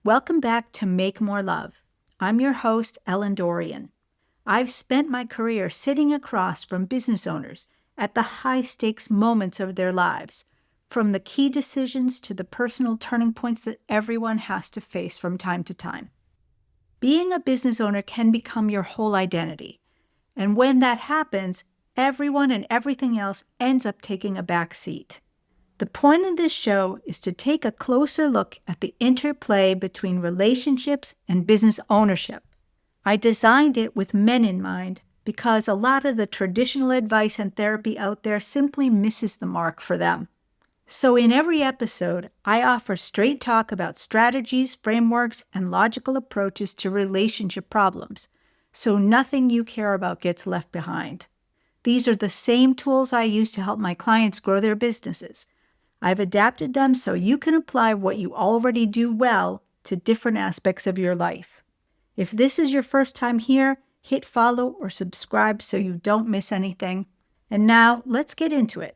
Welcome back to Make More Love. I'm your host, Ellen Dorian. I've spent my career sitting across from business owners at the high-stakes moments of their lives, from the key decisions to the personal turning points that everyone has to face from time to time. Being a business owner can become your whole identity, and when that happens, everyone and everything else ends up taking a back seat. The point of this show is to take a closer look at the interplay between relationships and business ownership. I designed it with men in mind because a lot of the traditional advice and therapy out there simply misses the mark for them. So in every episode, I offer straight talk about strategies, frameworks, and logical approaches to relationship problems, so nothing you care about gets left behind. These are the same tools I use to help my clients grow their businesses. I've adapted them so you can apply what you already do well to different aspects of your life. If this is your first time here, hit follow or subscribe so you don't miss anything. And now, let's get into it.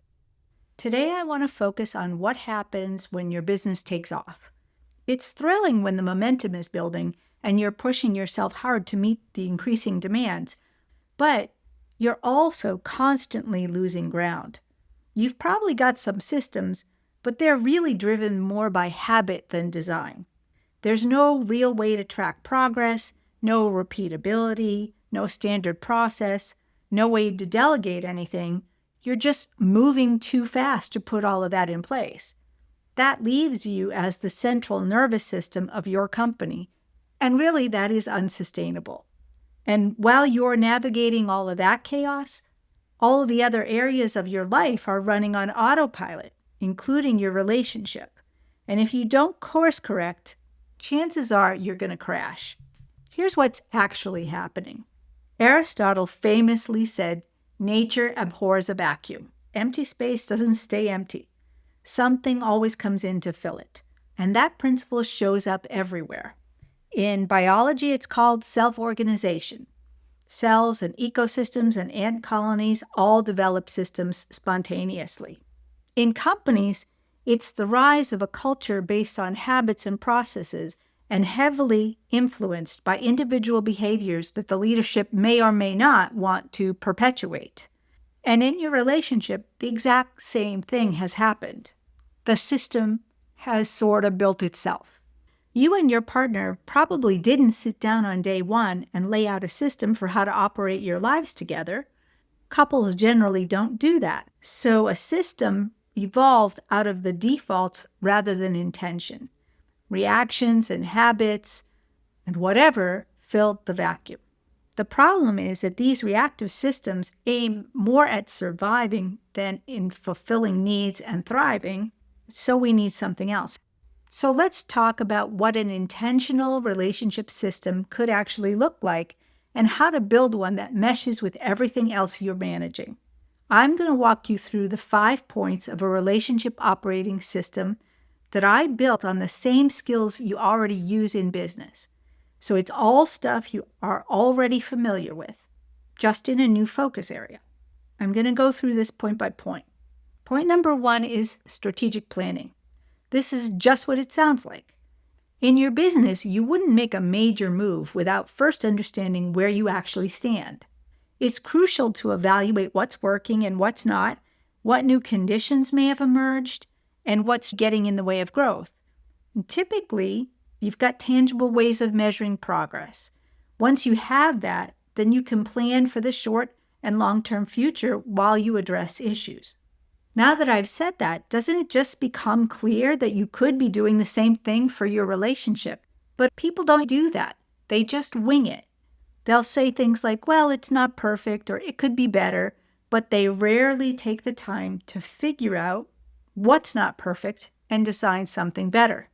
Today, I want to focus on what happens when your business takes off. It's thrilling when the momentum is building and you're pushing yourself hard to meet the increasing demands, but you're also constantly losing ground. You've probably got some systems, but they're really driven more by habit than design. There's no real way to track progress, no repeatability, no standard process, no way to delegate anything. You're just moving too fast to put all of that in place. That leaves you as the central nervous system of your company, and really that is unsustainable. And while you're navigating all of that chaos, all of the other areas of your life are running on autopilot, including your relationship. And if you don't course correct, chances are you're going to crash. Here's what's actually happening. Aristotle famously said, "Nature abhors a vacuum. Empty space doesn't stay empty. Something always comes in to fill it." And that principle shows up everywhere. In biology, it's called self-organization. Cells and ecosystems and ant colonies all develop systems spontaneously. In companies, it's the rise of a culture based on habits and processes and heavily influenced by individual behaviors that the leadership may or may not want to perpetuate. And in your relationship, the exact same thing has happened. The system has sort of built itself. You and your partner probably didn't sit down on day one and lay out a system for how to operate your lives together. Couples generally don't do that. So a system evolved out of the defaults rather than intention. Reactions and habits and whatever filled the vacuum. The problem is that these reactive systems aim more at surviving than in fulfilling needs and thriving, so we need something else. So let's talk about what an intentional relationship system could actually look like and how to build one that meshes with everything else you're managing. I'm going to walk you through the 5 points of a relationship operating system that I built on the same skills you already use in business. So it's all stuff you are already familiar with, just in a new focus area. I'm going to go through this point by point. Point number 1 is strategic planning. This is just what it sounds like. In your business, you wouldn't make a major move without first understanding where you actually stand. It's crucial to evaluate what's working and what's not, what new conditions may have emerged, and what's getting in the way of growth. And typically, you've got tangible ways of measuring progress. Once you have that, then you can plan for the short and long-term future while you address issues. Now that I've said that, doesn't it just become clear that you could be doing the same thing for your relationship? But people don't do that. They just wing it. They'll say things like, well, it's not perfect or it could be better, but they rarely take the time to figure out what's not perfect and design something better.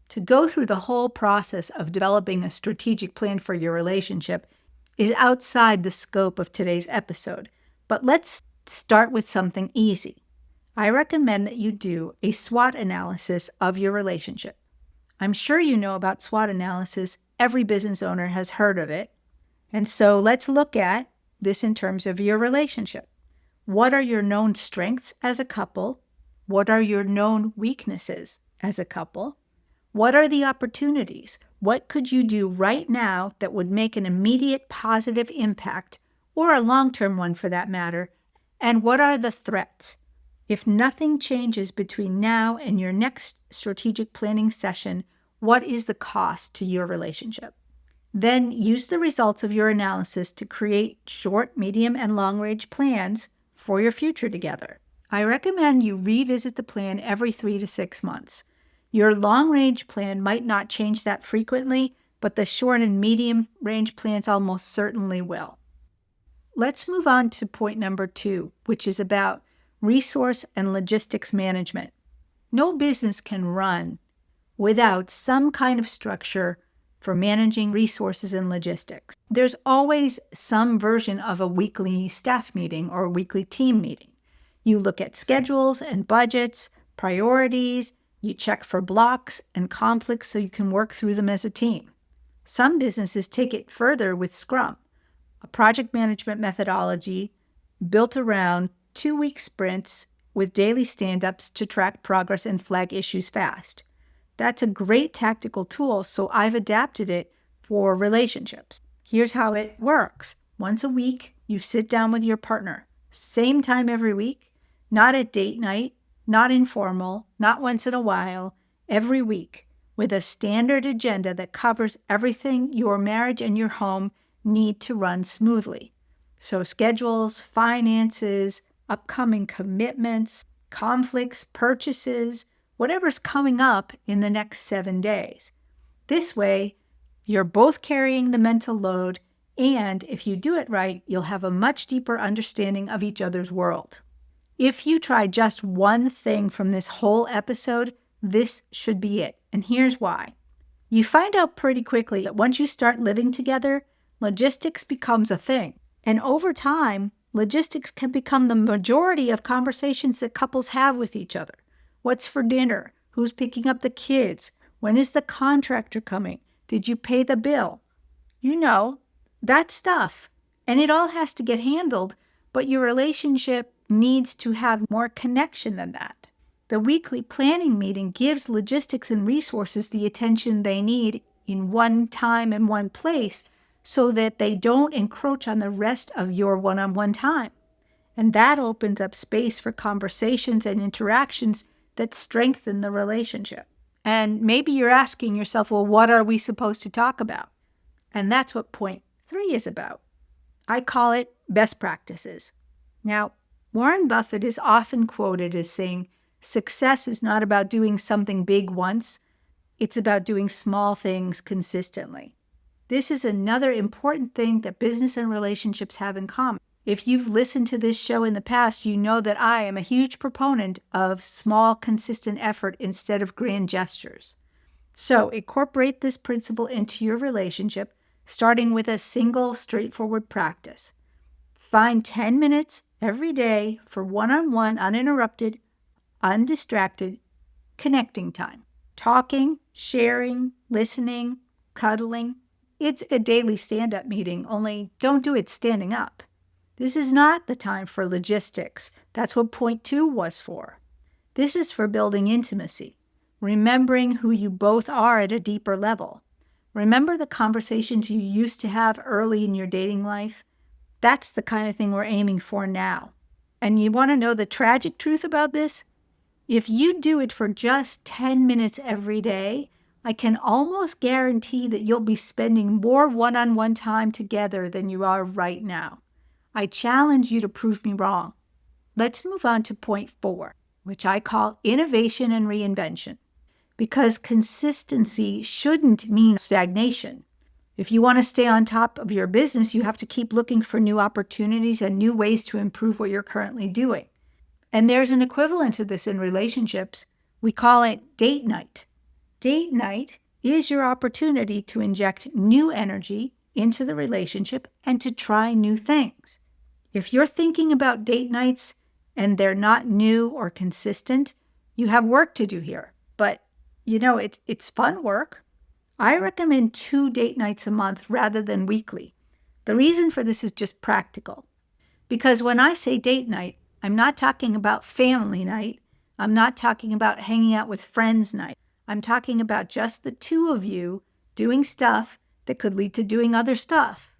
To go through the whole process of developing a strategic plan for your relationship is outside the scope of today's episode, but let's start with something easy. I recommend that you do a SWOT analysis of your relationship. I'm sure you know about SWOT analysis. Every business owner has heard of it. And so let's look at this in terms of your relationship. What are your known strengths as a couple? What are your known weaknesses as a couple? What are the opportunities? What could you do right now that would make an immediate positive impact, or a long-term one for that matter? And what are the threats? If nothing changes between now and your next strategic planning session, what is the cost to your relationship? Then use the results of your analysis to create short, medium, and long-range plans for your future together. I recommend you revisit the plan every 3 to 6 months. Your long-range plan might not change that frequently, but the short and medium-range plans almost certainly will. Let's move on to point number 2, which is about resource and logistics management. No business can run without some kind of structure for managing resources and logistics. There's always some version of a weekly staff meeting or a weekly team meeting. You look at schedules and budgets, priorities, you check for blocks and conflicts so you can work through them as a team. Some businesses take it further with Scrum, a project management methodology built around 2-week sprints with daily stand-ups to track progress and flag issues fast. That's a great tactical tool, so I've adapted it for relationships. Here's how it works. Once a week, you sit down with your partner. Same time every week, not at date night, not informal, not once in a while, every week, with a standard agenda that covers everything your marriage and your home need to run smoothly. So schedules, finances, upcoming commitments, conflicts, purchases, whatever's coming up in the next 7 days. This way, you're both carrying the mental load, and if you do it right, you'll have a much deeper understanding of each other's world. If you try just one thing from this whole episode, this should be it, and here's why. You find out pretty quickly that once you start living together, logistics becomes a thing, and over time, logistics can become the majority of conversations that couples have with each other. What's for dinner? Who's picking up the kids? When is the contractor coming? Did you pay the bill? You know, that stuff. And it all has to get handled, but your relationship needs to have more connection than that. The weekly planning meeting gives logistics and resources the attention they need in one time and one place so that they don't encroach on the rest of your one-on-one time. And that opens up space for conversations and interactions that strengthen the relationship. And maybe you're asking yourself, well, what are we supposed to talk about? And that's what point 3 is about. I call it best practices. Now, Warren Buffett is often quoted as saying, success is not about doing something big once, it's about doing small things consistently. This is another important thing that business and relationships have in common. If you've listened to this show in the past, you know that I am a huge proponent of small, consistent effort instead of grand gestures. So incorporate this principle into your relationship, starting with a single, straightforward practice. Find 10 minutes every day for one-on-one, uninterrupted, undistracted, connecting time. Talking, sharing, listening, cuddling. It's a daily stand-up meeting, only don't do it standing up. This is not the time for logistics. That's what point 2 was for. This is for building intimacy, remembering who you both are at a deeper level. Remember the conversations you used to have early in your dating life? That's the kind of thing we're aiming for now. And you want to know the tragic truth about this? If you do it for just 10 minutes every day, I can almost guarantee that you'll be spending more one-on-one time together than you are right now. I challenge you to prove me wrong. Let's move on to point 4, which I call innovation and reinvention. Because consistency shouldn't mean stagnation. If you want to stay on top of your business, you have to keep looking for new opportunities and new ways to improve what you're currently doing. And there's an equivalent to this in relationships. We call it date night. Date night is your opportunity to inject new energy into the relationship and to try new things. If you're thinking about date nights and they're not new or consistent, you have work to do here. But, it's fun work. I recommend 2 date nights a month rather than weekly. The reason for this is just practical. Because when I say date night, I'm not talking about family night. I'm not talking about hanging out with friends night. I'm talking about just the two of you doing stuff that could lead to doing other stuff.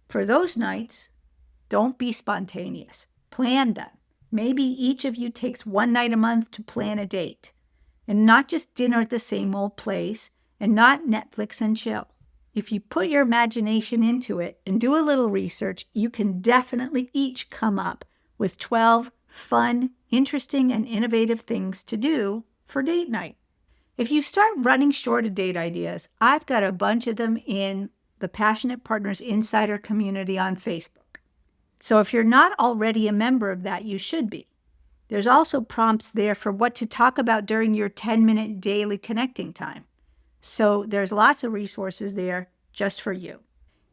For those nights, don't be spontaneous. Plan them. Maybe each of you takes one night a month to plan a date. And not just dinner at the same old place, and not Netflix and chill. If you put your imagination into it and do a little research, you can definitely each come up with 12 fun, interesting, and innovative things to do for date night. If you start running short of date ideas, I've got a bunch of them in the Passionate Partners Insider community on Facebook. So if you're not already a member of that, you should be. There's also prompts there for what to talk about during your 10-minute daily connecting time. So there's lots of resources there just for you.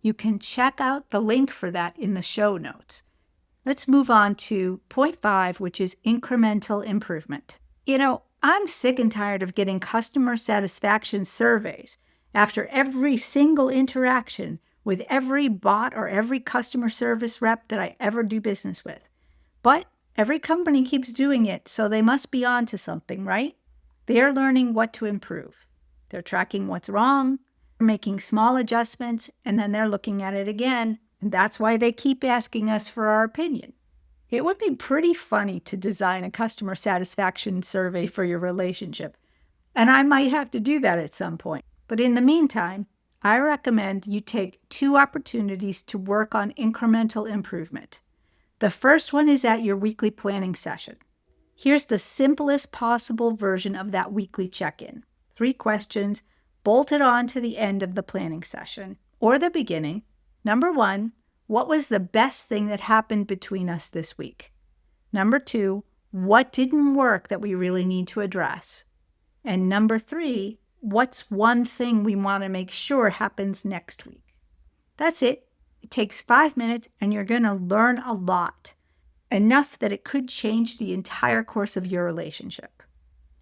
You can check out the link for that in the show notes. Let's move on to point 5, which is incremental improvement. I'm sick and tired of getting customer satisfaction surveys after every single interaction with every bot or every customer service rep that I ever do business with. But every company keeps doing it, so they must be on to something, right? They're learning what to improve. They're tracking what's wrong, making small adjustments, and then they're looking at it again. And that's why they keep asking us for our opinion. It would be pretty funny to design a customer satisfaction survey for your relationship. And I might have to do that at some point. But in the meantime, I recommend you take 2 opportunities to work on incremental improvement. The first one is at your weekly planning session. Here's the simplest possible version of that weekly check-in. 3 questions bolted on to the end of the planning session or the beginning. Number 1, what was the best thing that happened between us this week? Number 2, what didn't work that we really need to address? And number 3, what's one thing we want to make sure happens next week? That's it. It takes 5 minutes and you're going to learn a lot. Enough that it could change the entire course of your relationship.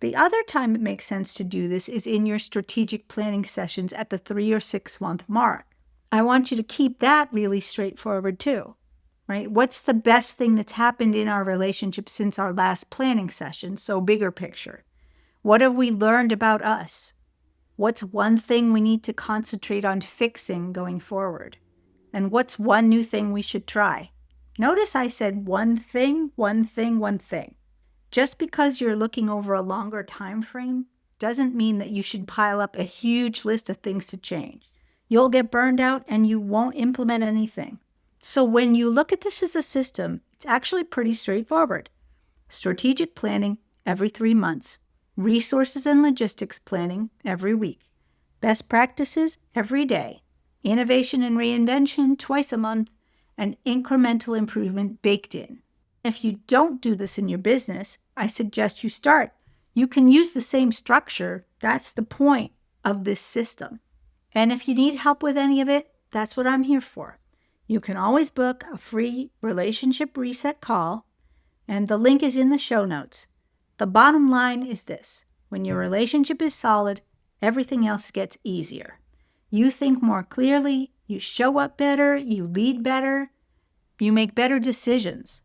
The other time it makes sense to do this is in your strategic planning sessions at the 3 or 6 month mark. I want you to keep that really straightforward too, right? What's the best thing that's happened in our relationship since our last planning session? So bigger picture. What have we learned about us? What's one thing we need to concentrate on fixing going forward? And what's one new thing we should try? Notice I said one thing, one thing, one thing. Just because you're looking over a longer time frame doesn't mean that you should pile up a huge list of things to change. You'll get burned out and you won't implement anything. So when you look at this as a system, it's actually pretty straightforward. Strategic planning every 3 months. Resources and logistics planning every week. Best practices every day. Innovation and reinvention twice a month. And incremental improvement baked in. If you don't do this in your business, I suggest you start. You can use the same structure. That's the point of this system. And if you need help with any of it, that's what I'm here for. You can always book a free relationship reset call, and the link is in the show notes. The bottom line is this: when your relationship is solid, everything else gets easier. You think more clearly, you show up better, you lead better, you make better decisions.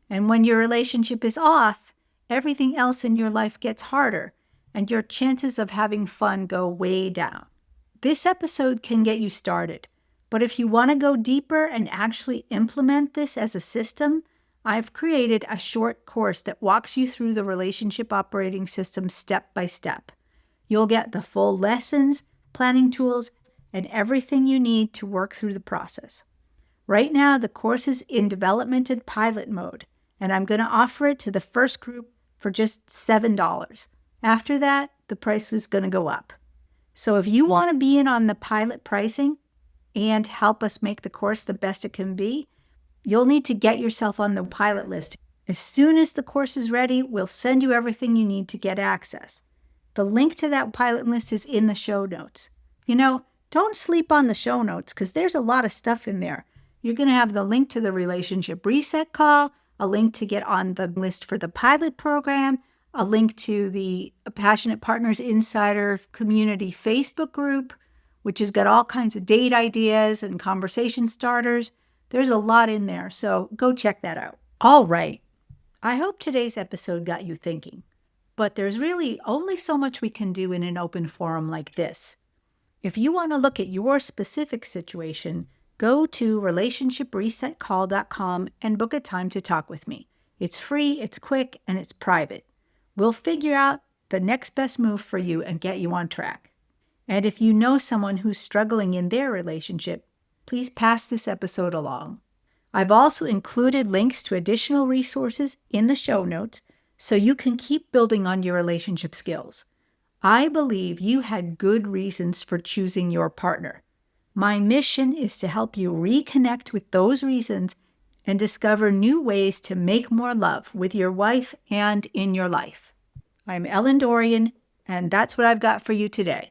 And when your relationship is off, everything else in your life gets harder, and your chances of having fun go way down. This episode can get you started, but if you want to go deeper and actually implement this as a system, I've created a short course that walks you through the relationship operating system step by step. You'll get the full lessons, planning tools, and everything you need to work through the process. Right now, the course is in development and pilot mode, and I'm going to offer it to the first group for just $7. After that, the price is going to go up. So if you want to be in on the pilot pricing and help us make the course the best it can be, you'll need to get yourself on the pilot list. As soon as the course is ready, we'll send you everything you need to get access. The link to that pilot list is in the show notes. Don't sleep on the show notes because there's a lot of stuff in there. You're going to have the link to the relationship reset call, a link to get on the list for the pilot program, a link to the Passionate Partners Insider Community Facebook group, which has got all kinds of date ideas and conversation starters. There's a lot in there, so go check that out. All right. I hope today's episode got you thinking. but there's really only so much we can do in an open forum like this. If you want to look at your specific situation, go to relationshipresetcall.com and book a time to talk with me. It's free, it's quick, and it's private. We'll figure out the next best move for you and get you on track. And if you know someone who's struggling in their relationship, please pass this episode along. I've also included links to additional resources in the show notes so you can keep building on your relationship skills. I believe you had good reasons for choosing your partner. My mission is to help you reconnect with those reasons and discover new ways to make more love with your wife and in your life. I'm Ellen Dorian, and that's what I've got for you today.